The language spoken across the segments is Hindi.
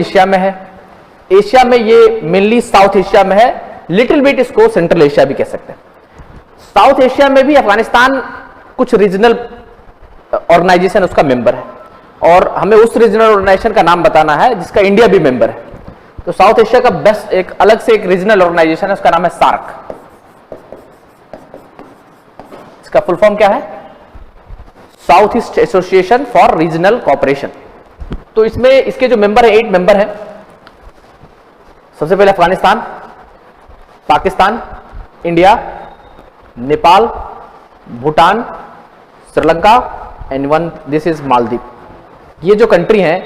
एशिया में है। एशिया में ये मेनली साउथ एशिया में है, लिटिल बिट इसको सेंट्रल एशिया भी कह सकते हैं। साउथ एशिया में भी अफगानिस्तान कुछ रीजनल ऑर्गेनाइजेशन उसका मेंबर है, और हमें उस रीजनल ऑर्गेनाइजेशन का नाम बताना है जिसका इंडिया भी मेंबर है। तो साउथ एशिया का बेस्ट एक अलग से एक रीजनल ऑर्गेनाइजेशन है, उसका नाम है सार्क। इसका फुल फॉर्म क्या है? South east association for regional cooperation. तो इसमें इसके जो मेंबर है 8 मेंबर है। सबसे पहले Afghanistan, Pakistan, India, Nepal, Bhutan, Sri Lanka and one this is Maldives. ये जो कंट्री हैं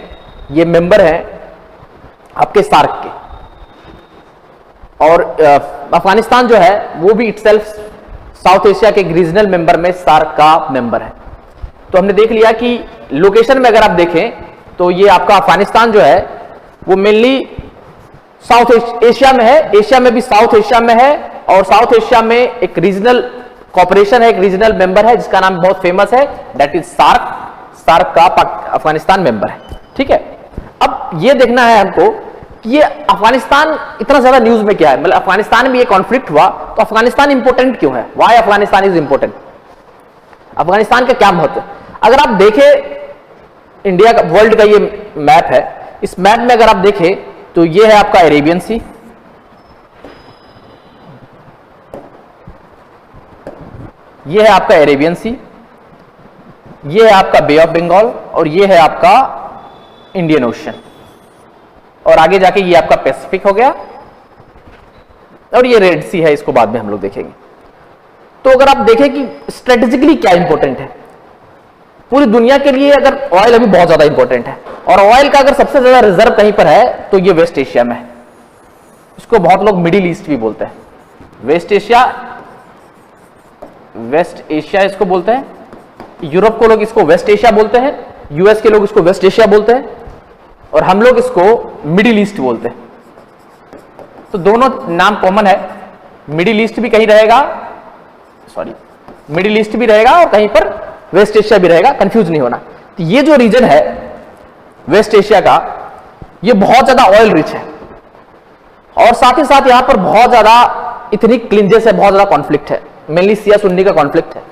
ये मेंबर हैं आपके सार्क के। और अफगानिस्तान जो है वो भी इटसेल्फ साउथ एशिया के रीजनल मेंबर में सार्क का मेंबर है। तो हमने देख लिया कि लोकेशन में अगर आप देखें तो ये आपका अफगानिस्तान जो है वो मेनली साउथ एशिया में है। एशिया में भी साउथ एशिया में है, और साउथ एशिया में एक रीजनल कॉपरेशन है, एक रीजनल मेंबर है जिसका नाम बहुत फेमस है, दैट इज सार्क। सार्क का अफगानिस्तान मेंबर है। ठीक है, अब ये देखना है हमको कि ये अफगानिस्तान इतना ज्यादा न्यूज में क्या है, मतलब अफगानिस्तान में ये कॉन्फ्लिक्ट हुआ तो अफगानिस्तान इंपॉर्टेंट क्यों है? Why Afghanistan is important? Afghanistan का क्या महत्व है? अगर आप देखें इंडिया का, वर्ल्ड का ये मैप है, इस मैप में अगर आप देखें तो ये है आपका अरेबियन सी, ये है आपका अरेबियन सी, ये है आपका बे ऑफ बंगाल, और ये है आपका इंडियन ओशन, और आगे जाके ये आपका पैसिफिक हो गया, और ये रेड सी है, इसको बाद में हम लोग देखेंगे। तो अगर आप देखें कि स्ट्रेटेजिकली क्या इंपॉर्टेंट है पूरी दुनिया के लिए, अगर ऑयल अभी बहुत ज्यादा इंपॉर्टेंट है, और ऑयल का अगर सबसे ज्यादा रिजर्व कहीं पर है तो ये वेस्ट एशिया में है। इसको बहुत लोग मिडिल ईस्ट भी बोलते हैं। वेस्ट एशिया इसको बोलते हैं। यूरोप को लोग इसको वेस्ट एशिया बोलते हैं, यूएस के लोग इसको वेस्ट एशिया बोलते हैं, और हम लोग इसको मिडिल ईस्ट बोलते हैं। तो दोनों नाम कॉमन है। मिडिल ईस्ट भी कहीं रहेगा, मिडिल ईस्ट भी रहेगा और कहीं पर वेस्ट एशिया भी रहेगा, कंफ्यूज नहीं होना। तो ये जो रीजन है वेस्ट एशिया का, ये बहुत ज्यादा ऑयल रिच है, और साथ ही साथ यहां पर बहुत ज्यादा इथनिक क्लिंजेस है, बहुत ज्यादा कॉन्फ्लिक्ट है, मेनली सिया सुन्नी का कॉन्फ्लिक्ट है।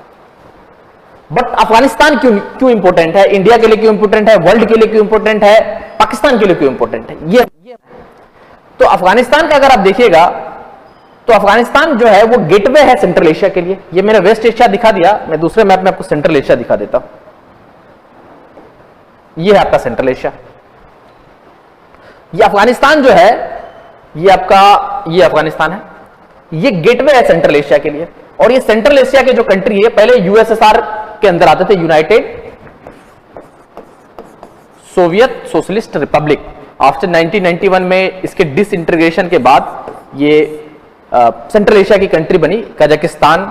बट अफगानिस्तान क्यों इंपॉर्टेंट है? इंडिया के लिए क्यों इंपॉर्टेंट है? वर्ल्ड के लिए क्यों इंपॉर्टेंट है? पाकिस्तान के लिए क्यों इंपॉर्टेंट है? ये तो अफगानिस्तान का अगर आप देखिएगा तो अफगानिस्तान जो है वो गेटवे है सेंट्रल एशिया के लिए। ये मैंने वेस्ट एशिया दिखा दिया, मैं दूसरे मैप में आपको सेंट्रल एशिया दिखा देता हूं। ये है आपका सेंट्रल एशिया। ये अफगानिस्तान जो है ये आपका, ये अफगानिस्तान है, ये गेटवे है सेंट्रल एशिया के लिए। और ये सेंट्रल एशिया के जो कंट्री है पहले यूएसएसआर के अंदर आते थे, United Soviet socialist Republic. After 1991 में इसके डिसइंटीग्रेशन के बाद ये सेंट्रल एशिया की कंट्री बनी। Kazakhstan,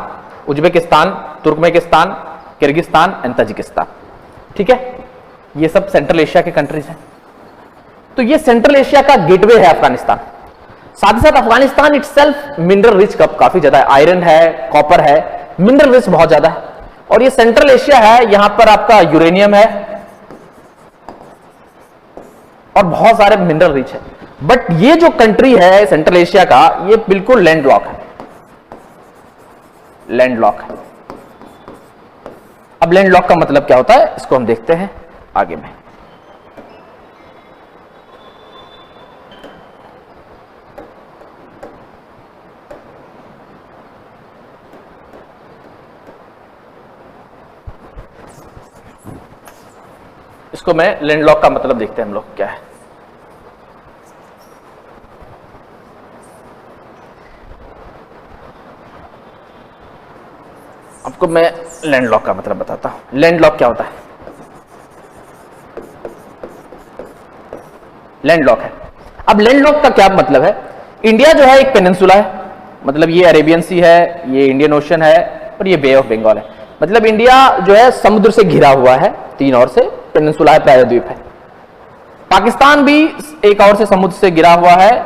Uzbekistan, Turkmenistan, Kyrgyzstan and Tajikistan. ठीक है, ये सब सेंट्रल एशिया के कंट्रीज हैं। तो ये सेंट्रल एशिया का गेटवे है अफगानिस्तान। साथ ही साथ अफगानिस्तान इटसेल्फ मिनरल रिच काफी ज्यादा है, आयरन है, कॉपर है, मिनरल रिच बहुत ज्यादा है। और ये सेंट्रल एशिया है, यहां पर आपका यूरेनियम है और बहुत सारे मिनरल रिच है। बट ये जो कंट्री है सेंट्रल एशिया का, ये बिल्कुल लैंडलॉक है, लैंडलॉक है। अब लैंडलॉक का मतलब क्या होता है इसको हम देखते हैं आगे में। इसको मैं लैंडलॉक का मतलब देखते हैं हम लोग क्या है। आपको मैं लैंडलॉक का मतलब बताता हूं। लैंडलॉक क्या होता है? लैंडलॉक है। अब लैंडलॉक का क्या मतलब है? इंडिया जो है एक पेनिनसुला है, मतलब ये अरेबियन सी है, ये इंडियन ओशन है और ये बे ऑफ बंगाल है। मतलब इंडिया जो है समुद्र से घिरा हुआ है, तीन ओर से पेनिनसुला है, प्रायद्वीप है। पाकिस्तान भी एक और से समुद्र से घिरा हुआ है,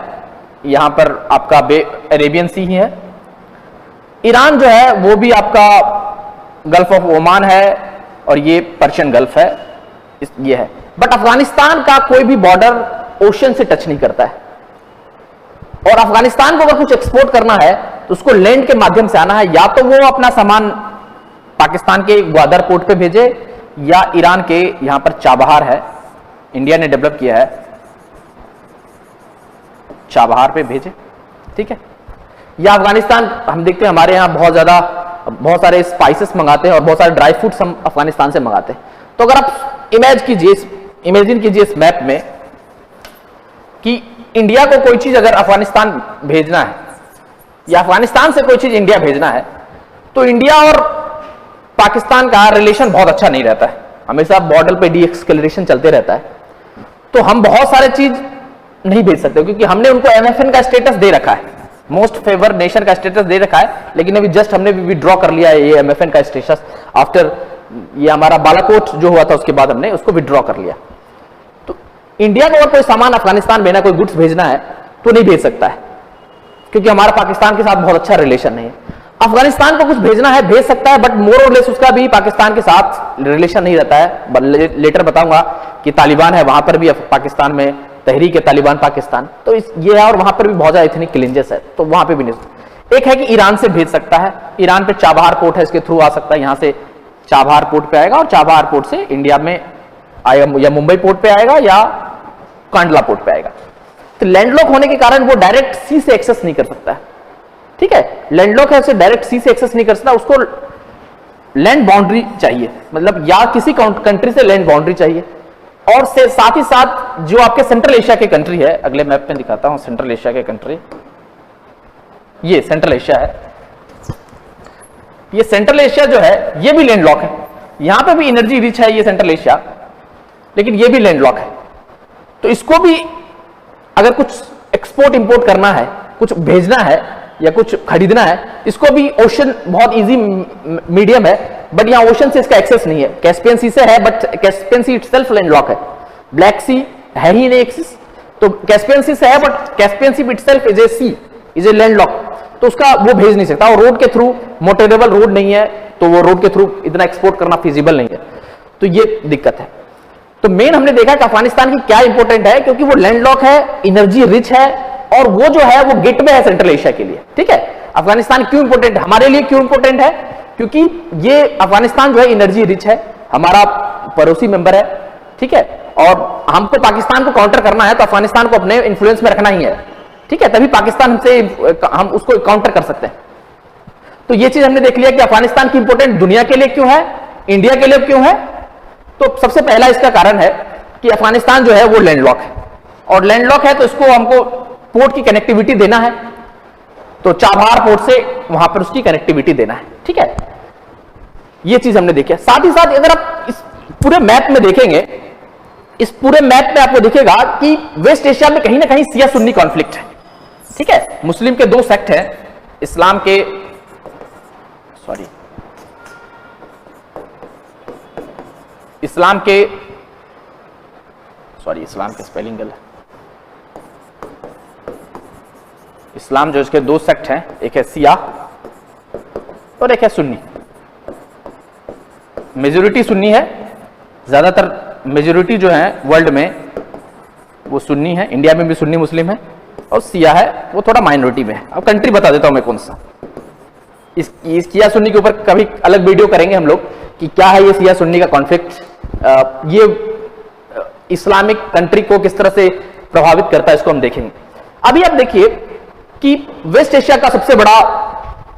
यहां पर आपका अरेबियन सी ही है। ईरान जो है वो भी आपका गल्फ ऑफ ओमान है और ये पर्शियन गल्फ है, ये है। बट अफगानिस्तान का कोई भी बॉर्डर ओशन से टच नहीं करता है। और अफगानिस्तान को अगर कुछ एक्सपोर्ट करना है तो उसको लैंड के माध्यम से आना है, या तो वो अपना सामान पाकिस्तान के ग्वादर पोर्ट पे भेजे, या ईरान के यहां पर चाबहार है, इंडिया ने डेवलप किया है, चाबहार पे भेजे, ठीक है। या अफगानिस्तान हम देखते हैं हमारे यहां बहुत सारे स्पाइसेस मंगाते हैं और बहुत सारे ड्राई फ्रूट्स हम अफगानिस्तान से मंगाते हैं। तो अगर आप इमेजिन कीजिए इस मैप में कि इंडिया को कोई चीज अगर अफगानिस्तान भेजना है या अफगानिस्तान से कोई चीज इंडिया भेजना है, तो इंडिया और पाकिस्तान का रिलेशन बहुत अच्छा नहीं रहता है, हमेशा बॉर्डर पे डीएस्केलेरेशन चलते रहता है। तो हम बहुत सारे चीज नहीं भेज सकते क्योंकि हमने उनको एमएफएन का स्टेटस दे रखा है, मोस्ट फेवर नेशन का स्टेटस दे रखा है, लेकिन अभी जस्ट हमने विड्रॉ कर लिया है ये एमएफएन का स्टेटस आफ्टर ये हमारा बालाकोट जो हुआ था, उसके बाद हमने उसको विड्रॉ कर लिया। तो इंडिया को अगर कोई सामान अफगानिस्तान भेजना, कोई गुड्स भेजना है तो नहीं भेज सकता है क्योंकि हमारा पाकिस्तान के साथ बहुत अच्छा रिलेशन नहीं है। अफगानिस्तान को कुछ भेजना है, भेज सकता है, बट मोर और लेस उसका भी पाकिस्तान के साथ रिलेशन नहीं रहता है। लेटर बताऊंगा कि तालिबान है, वहां पर भी पाकिस्तान में तहरीक तालिबान पाकिस्तान, तो ये है, और वहां पर भी बहुत ज्यादा इथनिक क्लिंजेस है, तो वहां पे भी नहीं। एक है कि ईरान से भेज सकता है, ईरान पे चाबहार पोर्ट है, इसके थ्रू आ सकता है, यहां से चाबहार पोर्ट पे आएगा और चाबहार पोर्ट से इंडिया में आएगा, या मुंबई पोर्ट पे आएगा या कांडला पोर्ट पे आएगा। तो लैंडलॉक होने के कारण वो डायरेक्ट सी से एक्सेस नहीं कर सकता है, ठीक है। लैंडलॉक है, उसे डायरेक्ट सी से एक्सेस नहीं कर सकता, उसको लैंड बाउंड्री चाहिए, मतलब या किसी कंट्री से लैंड बाउंड्री चाहिए। और से साथ ही साथ जो आपके सेंट्रल एशिया के कंट्री है, अगले मैप में दिखाता हूं सेंट्रल एशिया के कंट्री, ये सेंट्रल एशिया है, ये सेंट्रल एशिया जो है ये भी लैंडलॉक है, यहां पे भी एनर्जी रिच है ये सेंट्रल एशिया, लेकिन ये भी लैंडलॉक है। तो इसको भी अगर कुछ एक्सपोर्ट इंपोर्ट करना है, कुछ भेजना है या कुछ खरीदना है, इसको भी ओशन बहुत इजी मीडियम है, बट यहां ओशन से इसका एक्सेस नहीं है। कैस्पियन सी से है, but Caspian sea itself landlocked है, ब्लैक सी है ही नहीं एक्सेस, तो कैस्पियन सी से है, but Caspian sea itself is a sea, is a landlocked, तो उसका वो भेज नहीं सकता। और रोड के थ्रू, मोटरेबल रोड नहीं है, तो वो रोड के थ्रू इतना एक्सपोर्ट करना फिजिबल नहीं है, तो ये दिक्कत है। तो मेन हमने देखा कि अफगानिस्तान की क्या इंपॉर्टेंट है, क्योंकि वो लैंडलॉक है, एनर्जी रिच है, और वो जो है वो गेटवे है सेंट्रल एशिया के लिए, ठीक है। अफगानिस्तान क्यों इंपॉर्टेंट है हमारे लिए, क्यों इंपॉर्टेंट है, क्योंकि ये अफगानिस्तान जो है एनर्जी रिच है, हमारा पड़ोसी मेंबर है, ठीक है, और हमको पाकिस्तान को काउंटर करना है तो अफगानिस्तान को अपने इन्फ्लुएंस में रखना ही है, ठीक है, तभी पाकिस्तान से हम उसको काउंटर कर सकते हैं। तो ये चीज हमने देख लिया कि अफगानिस्तान की इंपॉर्टेंट दुनिया के लिए क्यों है, इंडिया के लिए क्यों है। तो सबसे पहला इसका कारण है कि अफगानिस्तान जो है वो लैंडलॉक है, और लैंडलॉक है तो इसको हमको पोर्ट की कनेक्टिविटी देना है, तो चाबहार पोर्ट से वहां पर उसकी कनेक्टिविटी देना है, ठीक है। ये चीज हमने देखी। साथ ही साथ अगर आप इस पूरे मैप में देखेंगे, इस पूरे मैप में आपको दिखेगा कि वेस्ट एशिया में कहीं ना कहीं शिया सुन्नी कॉन्फ्लिक्ट है, ठीक है। मुस्लिम के दो सेक्ट हैं, इस्लाम के इस्लाम के स्पेलिंग गलत, इस्लाम जो इसके दो सेक्ट हैं, एक है शिया और एक है सुन्नी। मेजोरिटी सुन्नी है, ज्यादातर मेजोरिटी जो है वर्ल्ड में वो सुन्नी है, इंडिया में भी सुन्नी मुस्लिम है, और शिया है वो थोड़ा माइनॉरिटी में है। अब कंट्री बता देता हूं मैं कौन सा। इस शिया सुन्नी के ऊपर कभी अलग वीडियो करेंगे हम लोग कि क्या है ये शिया सुन्नी का कॉन्फ्लिक्ट, ये इस्लामिक कंट्री को किस तरह से प्रभावित करता है, इसको हम देखेंगे। अभी आप देखिए कि वेस्ट एशिया का सबसे बड़ा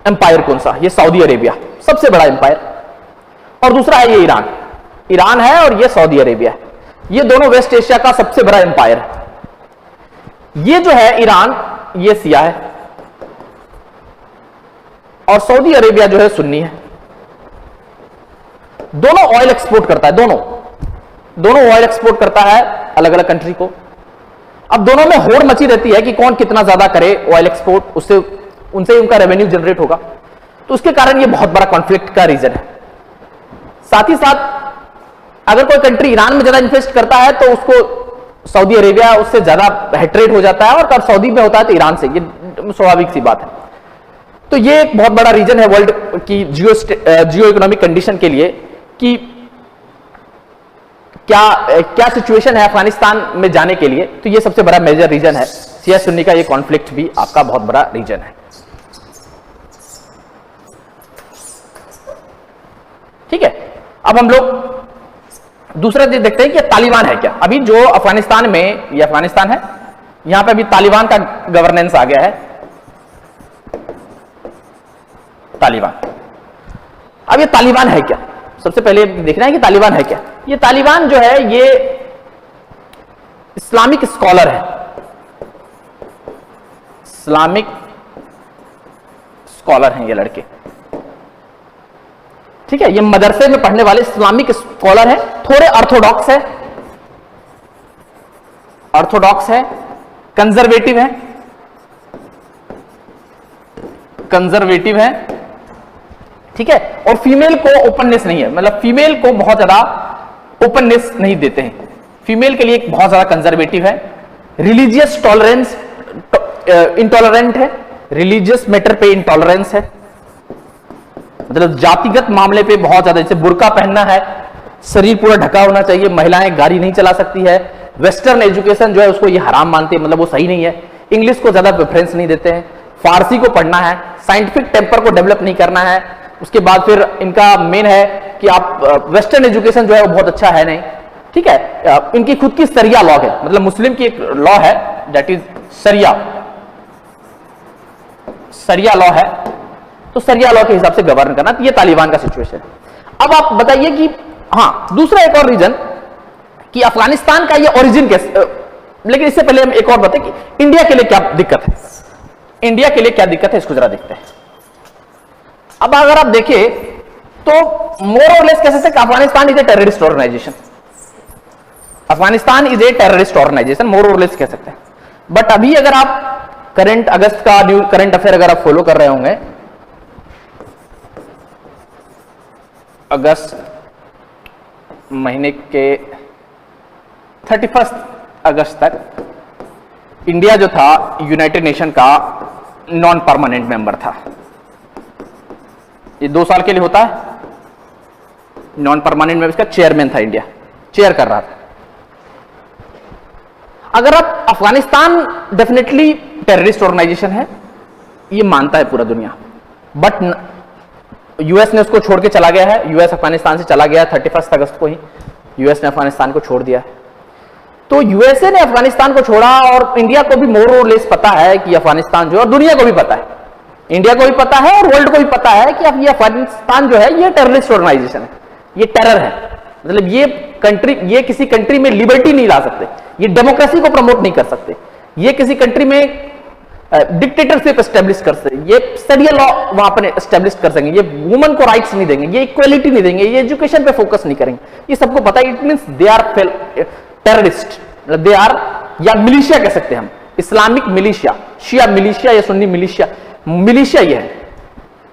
एम्पायर कौन सा, ये सऊदी अरेबिया सबसे बड़ा एम्पायर, और दूसरा है ये ईरान है, और ये सऊदी अरेबिया है। ये दोनों वेस्ट एशिया का सबसे बड़ा एम्पायर है। ये जो है ईरान, ये शिया है, और सऊदी अरेबिया जो है सुन्नी है। दोनों ऑयल एक्सपोर्ट करता है, दोनों ऑयल एक्सपोर्ट करता है अलग अलग कंट्री को। अब दोनों में होड़ मची रहती है कि कौन कितना ज्यादा करे ऑयल एक्सपोर्ट, उससे उनसे उनका रेवेन्यू जनरेट होगा, तो उसके कारण ये बहुत बड़ा कॉन्फ्लिक्ट का रीजन है। साथ ही साथ अगर कोई कंट्री ईरान में ज्यादा इन्वेस्ट करता है तो उसको सऊदी अरेबिया उससे ज्यादा हेट्रेट हो जाता है, और कब सऊदी में होता है तो ईरान से, ये स्वाभाविक सी बात है। तो ये एक बहुत बड़ा रीजन है वर्ल्ड की जियो इकोनॉमिक कंडीशन के लिए कि क्या सिचुएशन है अफगानिस्तान में जाने के लिए, तो ये सबसे बड़ा मेजर रीजन है। शिया सुन्नी का ये कॉन्फ्लिक्ट भी आपका बहुत बड़ा रीजन है। ठीक है, अब हम लोग दूसरा चीज देखते हैं कि तालिबान है क्या। अभी जो अफगानिस्तान में, ये अफगानिस्तान है, यहां पे अभी तालिबान का गवर्नेंस आ गया है, तालिबान। अब ये तालिबान है क्या, सबसे पहले देखना है कि तालिबान है क्या। ये तालिबान जो है ये इस्लामिक स्कॉलर है, इस्लामिक स्कॉलर हैं ये लड़के। ठीक है, ये मदरसे में पढ़ने वाले इस्लामिक स्कॉलर हैं, थोड़े ऑर्थोडॉक्स है, ऑर्थोडॉक्स है, कंजर्वेटिव है, कंजर्वेटिव है। ठीक है, और फीमेल को ओपननेस नहीं है, मतलब फीमेल को बहुत ज्यादा ओपननेस नहीं देते हैं, फीमेल के लिए बहुत ज्यादा कंजर्वेटिव है। रिलीजियस टॉलरेंस इंटॉलरेंट है, रिलीजियस मैटर पे इंटॉलरेंस है, मतलब जातिगत मामले पे बहुत ज्यादा, जैसे बुर्का पहनना है, शरीर पूरा ढका होना चाहिए, महिलाएं गाड़ी नहीं चला सकती है, वेस्टर्न एजुकेशन जो है उसको ये हराम मानते हैं, मतलब वो सही नहीं है, इंग्लिश को ज्यादा प्रेफरेंस नहीं देते हैं, फारसी को पढ़ना है, साइंटिफिक टेम्पर को डेवलप नहीं करना है। उसके बाद फिर इनका मेन है कि आप वेस्टर्न एजुकेशन जो है वो बहुत अच्छा है नहीं। ठीक है, इनकी खुद की सरिया लॉ है, मतलब मुस्लिम की एक लॉ है दैट इज सरिया, सरिया लॉ है, तो सरिया लॉ के हिसाब से गवर्न करना। तो ये तालिबान का सिचुएशन। अब आप बताइए कि हाँ, दूसरा एक और रीजन कि अफगानिस्तान का ये ओरिजिन कैसे, लेकिन इससे पहले हम एक और बताएं कि इंडिया के लिए क्या दिक्कत है, इंडिया के लिए क्या दिक्कत है, इसको जरा देखते हैं। अब अगर आप देखें तो मोर और लेस कह सकते हैं Afghanistan is a terrorist organisation, Afghanistan is a terrorist organisation, more और लेस कह सकते हैं। बट अभी अगर आप करंट अगस्त का न्यू करंट अफेयर अगर आप फॉलो कर रहे होंगे, अगस्त महीने के 31 अगस्त तक इंडिया जो था यूनाइटेड नेशन का नॉन परमानेंट मेंबर था। ये 2 साल के लिए होता है, नॉन परमानेंट मेंबर का चेयरमैन था, इंडिया चेयर कर रहा था। अगर आप अफगानिस्तान डेफिनेटली टेररिस्ट ऑर्गेनाइजेशन है, ये मानता है पूरा दुनिया, बट यूएस ने उसको छोड़ के चला गया है, यूएस अफगानिस्तान से चला गया 31 अगस्त को ही यूएस ने अफगानिस्तान को छोड़ दिया है। तो यूएसए ने अफगानिस्तान को छोड़ा और इंडिया को भी मोर और लेस पता है कि अफगानिस्तान जो है, और दुनिया को भी पता है, इंडिया को भी पता है और वर्ल्ड को भी पता है कि अब ये अफगानिस्तान जो है ये टेररिस्ट ऑर्गेनाइजेशन है, ये टेरर है, मतलब ये कंट्री, ये किसी कंट्री में लिबर्टी नहीं ला सकते, ये डेमोक्रेसी को प्रमोट नहीं कर सकते, ये किसी कंट्री में डिक्टेटरशिप एस्टेब्लिश कर सकते, ये शरिया लॉ वहां पर एस्टेब्लिश कर सकेंगे, ये वुमन को राइट्स नहीं देंगे, ये इक्वालिटी नहीं देंगे, ये एजुकेशन पे फोकस नहीं करेंगे, ये सबको पता है। It means they are terrorist, मतलब दे आर, या मिलिशिया कह सकते हैं हम, इस्लामिक मिलिशिया, शिया मिलिशिया या सुन्नी मिलिशिया, मिलिशिया ये है।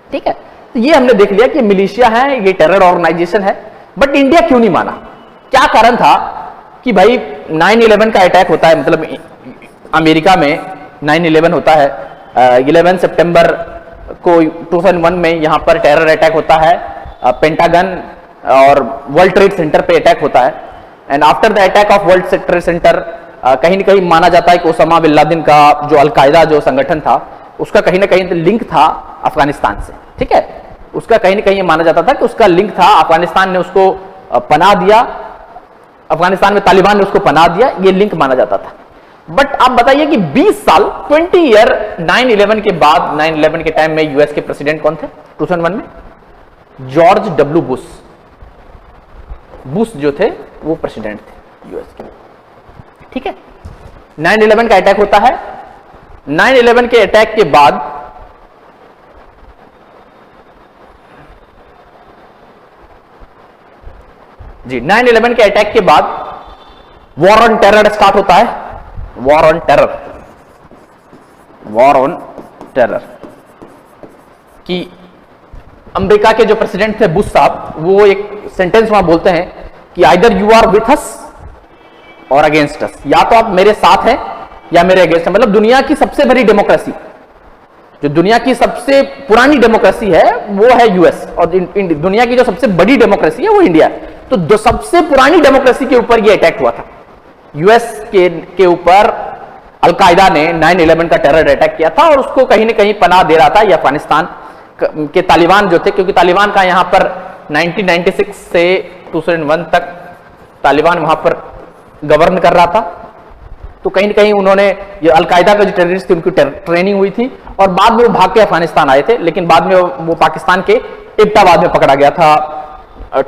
ठीक है, तो ये हमने देख लिया कि मिलिशिया है, ये टेरर ऑर्गेनाइजेशन है। बट इंडिया क्यों नहीं माना, क्या कारण था कि भाई 9/11 का अटैक होता है, मतलब अमेरिका में 9/11 होता है, 11 सितंबर को 2001 में यहां पर टेरर अटैक होता है, पेंटागन और वर्ल्ड ट्रेड सेंटर पे अटैक होता है। And after the attack of world trade centre कहीं ना कहीं माना जाता है कि ओसामा बिन लादेन का जो अलकायदा जो संगठन था उसका कहीं ना कहीं लिंक था अफगानिस्तान से। ठीक है, उसका कहीं ना कहीं माना जाता था कि उसका लिंक था, अफगानिस्तान ने उसको पनाह दिया, अफगानिस्तान में तालिबान ने उसको पनाह दिया, ये लिंक माना जाता था। बट आप बताइए कि 20 साल 20 ईयर 9/11 के बाद, 9/11 के टाइम में यूएस के प्रेसिडेंट कौन थे 2001 में? जॉर्ज डब्ल्यू बुश, बुश जो थे वो प्रेसिडेंट थे यूएस के। ठीक है, 9/11 का अटैक होता है, 9/11 के अटैक के बाद जी 9/11 के अटैक के बाद वॉर ऑन टेरर स्टार्ट होता है, war on terror, war on terror कि अमेरिका के जो प्रेसिडेंट थे बुश साहब, वो एक सेंटेंस वहां बोलते हैं कि either you are with us or against अस, या तो आप मेरे साथ हैं या मेरे अगेंस्ट हैं। मतलब दुनिया की सबसे बड़ी डेमोक्रेसी, जो दुनिया की सबसे पुरानी डेमोक्रेसी है वो है यूएस, और दुनिया की जो सबसे बड़ी डेमोक्रेसी है वो इंडिया है। तो सबसे पुरानी डेमोक्रेसी के ऊपर ये अटैक हुआ था। यूएस के ऊपर अलकायदा ने 9/11 का टेरर अटैक किया था और उसको कहीं ना कहीं पनाह दे रहा था ये अफगानिस्तान के तालिबान जो थे, क्योंकि तालिबान का यहां पर 1996 से 2001 तक तालिबान वहां पर गवर्न कर रहा था। तो कहीं ना कहीं उन्होंने ये अलकायदा का जो टेररिस्ट थे उनकी ट्रेनिंग हुई थी और बाद में वो भाग के अफगानिस्तान आए थे, लेकिन बाद में वो पाकिस्तान के एबटाबाद में पकड़ा गया था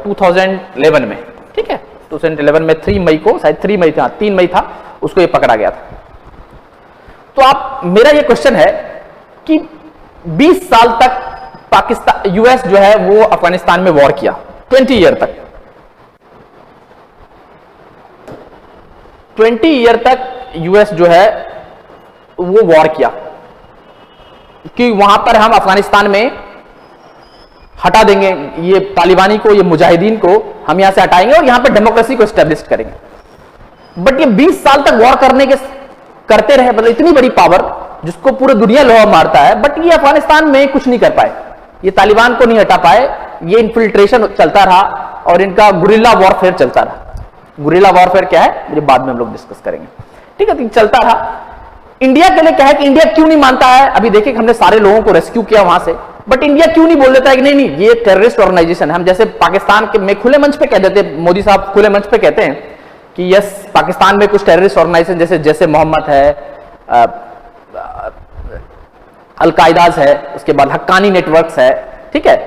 2011 में। ठीक है, 2011 में 3 मई को, शायद 3 मई था, 3 मई था, उसको ये पकड़ा गया था। तो आप, मेरा ये क्वेश्चन है कि 20 साल तक पाकिस्तान, यूएस जो है वो अफगानिस्तान में वॉर किया, 20 ईयर तक, 20 ईयर तक यूएस जो है वो वॉर किया कि वहां पर हम अफगानिस्तान में हटा देंगे ये तालिबानी को, ये मुजाहिदीन को हम यहां से हटाएंगे और यहां पर डेमोक्रेसी को एस्टेब्लिश करेंगे। बट ये 20 साल तक वॉर करते रहे, मतलब इतनी बड़ी पावर जिसको पूरी दुनिया लोहा मारता है, बट ये अफगानिस्तान में कुछ नहीं कर पाए, ये तालिबान को नहीं हटा पाए, ये इन्फिल्ट्रेशन चलता रहा और इनका गुरिल्ला वॉरफेयर चलता रहा। गुरिल्ला वॉरफेयर क्या है ये बाद में हम लोग डिस्कस करेंगे। ठीक है, तो चलता रहा। इंडिया के लिए क्या है कि इंडिया क्यों नहीं मानता है, अभी देखिए हमने सारे लोगों को रेस्क्यू किया वहां से, बट इंडिया क्यों नहीं बोल देता है कि नहीं नहीं ये टेररिस्ट ऑर्गेनाइजेशन है। हम जैसे पाकिस्तान के में खुले मंच पे कह देते, मोदी साहब खुले मंच पे कहते हैं कि यस पाकिस्तान में कुछ टेररिस्ट ऑर्गेनाइजेशन जैसे जैसे मोहम्मद है, अलकायदाज है, उसके बाद हक्कानी नेटवर्क्स है, ठीक है,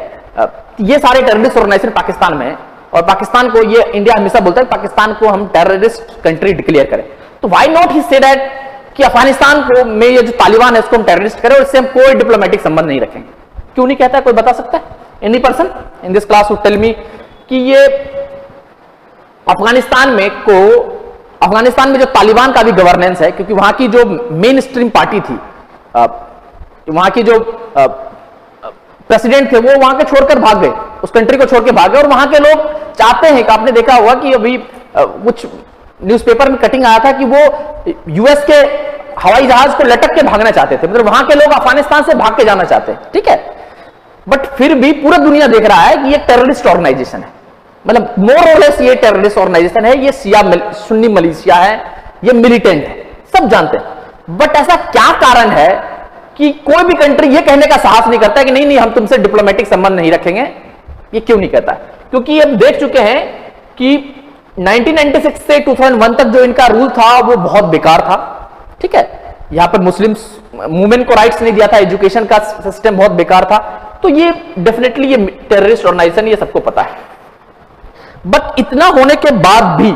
ये सारे टेररिस्ट ऑर्गेनाइजेशन पाकिस्तान में है और पाकिस्तान को, ये इंडिया हमेशा बोलता है पाकिस्तान को हम टेररिस्ट कंट्री डिक्लेयर करें। तो why not he say that कि अफगानिस्तान को में ये जो तालिबान है उसको हम टेररिस्ट करें और इससे हम कोई डिप्लोमेटिक संबंध नहीं रखेंगे। क्यों नहीं कहता है, कोई बता सकता है? Any person in this class would tell me कि ये अफगानिस्तान में जो तालिबान का भी गवर्नेंस है, क्योंकि वहां की जो मेन स्ट्रीम पार्टी थी, वहां की जो प्रेसिडेंट थे वो वहां के छोड़कर भाग गए, उस कंट्री को छोड़ के भाग गए और वहां के लोग चाहते हैं कि आपने देखा होगा कि अभी कुछ न्यूज़पेपर में कटिंग आया था कि वो यूएस के हवाई जहाज को लटक के भागना चाहते थे, मतलब वहां के लोग अफगानिस्तान से भाग के जाना चाहते हैं। ठीक है, बट फिर भी पूरा दुनिया देख रहा है कि ये टेररिस्ट ऑर्गेनाइजेशन है, मतलब मोर और लेस ये टेररिस्ट ऑर्गेनाइजेशन है, ये शिया सुन्नी मलेशिया है, ये मिलिटेंट है, सब जानते हैं। बट ऐसा क्या कारण है कि कोई भी कंट्री ये कहने का साहस नहीं करता है कि नहीं नहीं हम तुमसे डिप्लोमेटिक संबंध नहीं रखेंगे? ये क्यों नहीं कहता है? क्योंकि हम देख चुके हैं कि 1996 से 2001 तक जो इनका रूल था वो बहुत बेकार था। ठीक है, यहां पर मुस्लिम्स मूवमेंट को राइट्स नहीं दिया था, एजुकेशन का सिस्टम बहुत बेकार था, तो ये डेफिनेटली ये टेररिस्ट ऑर्गेनाइजेशन, ये सबको पता है। बट इतना होने के बाद भी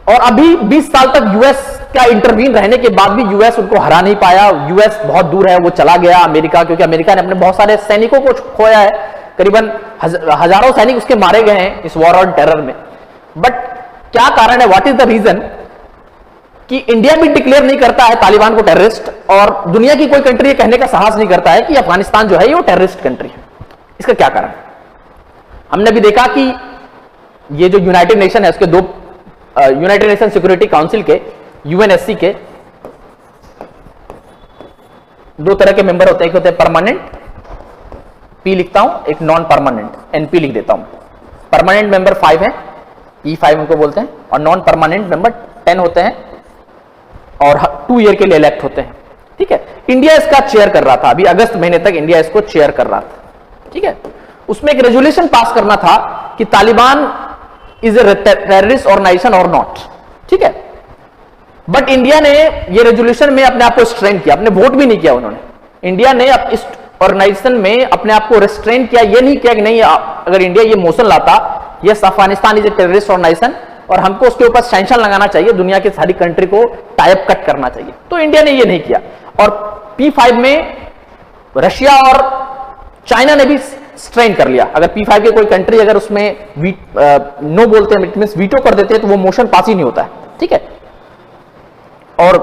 और अभी 20 साल तक यूएस का इंटरवीन रहने के बाद भी यूएस उनको हरा नहीं पाया। यूएस बहुत दूर है, वो चला गया अमेरिका, क्योंकि अमेरिका ने अपने बहुत सारे सैनिकों को खोया है, करीबन हजारों सैनिक उसके मारे गए हैं इस वॉर ऑन टेरर में। बट क्या कारण है, व्हाट इज द रीजन कि इंडिया भी डिक्लेयर नहीं करता है तालिबान को टेररिस्ट और दुनिया की कोई कंट्री ये कहने का साहस नहीं करता है कि अफगानिस्तान जो है ये टेररिस्ट कंट्री है? इसका क्या कारण? हमने भी देखा कि ये जो यूनाइटेड नेशन है उसके दो, यूनाइटेड नेशन सिक्योरिटी काउंसिल के, यूएनएससी के दो तरह के मेंबर होते हैं, एक होते हैं परमानेंट, पी लिखता हूं, एक नॉन परमानेंट, एनपी लिख देता हूं। परमानेंट मेंबर 5 हैं, E5 उनको बोलते हैं, और नॉन परमानेंट मेंबर 10 होते हैं और 2 ईयर के लिए इलेक्ट होते हैं। ठीक है, इंडिया इसका चेयर कर रहा था, अभी अगस्त महीने तक इंडिया इसको चेयर कर रहा था। ठीक है, उसमें एक रेजोल्यूशन पास करना था कि Taliban is a terrorist organisation or not. ठीक है, बट इंडिया ने ये रेजोल्यूशन में अपने आप को रिस्ट्रेन किया, अपने वोट भी नहीं किया उन्होंने। इंडिया ने इस ऑर्गेनाइजेशन में अपने आप को रिस्ट्रेन किया, ये नहीं किया कि नहीं अगर इंडिया ये मोशन लाता yes Afghanistan is a terrorist organisation और हमको उसके ऊपर सैंक्शन लगाना चाहिए, दुनिया की सारी कंट्री को टाइप कट करना चाहिए, तो इंडिया ने ये नहीं किया। और P5 में रशिया और चाइना ने भी स्ट्रेन कर लिया। अगर P5 के कोई कंट्री अगर उसमें नो बोलते हैं, मीन्स वीटो कर देते हैं, तो वो मोशन पास ही नहीं होता है। ठीक है, और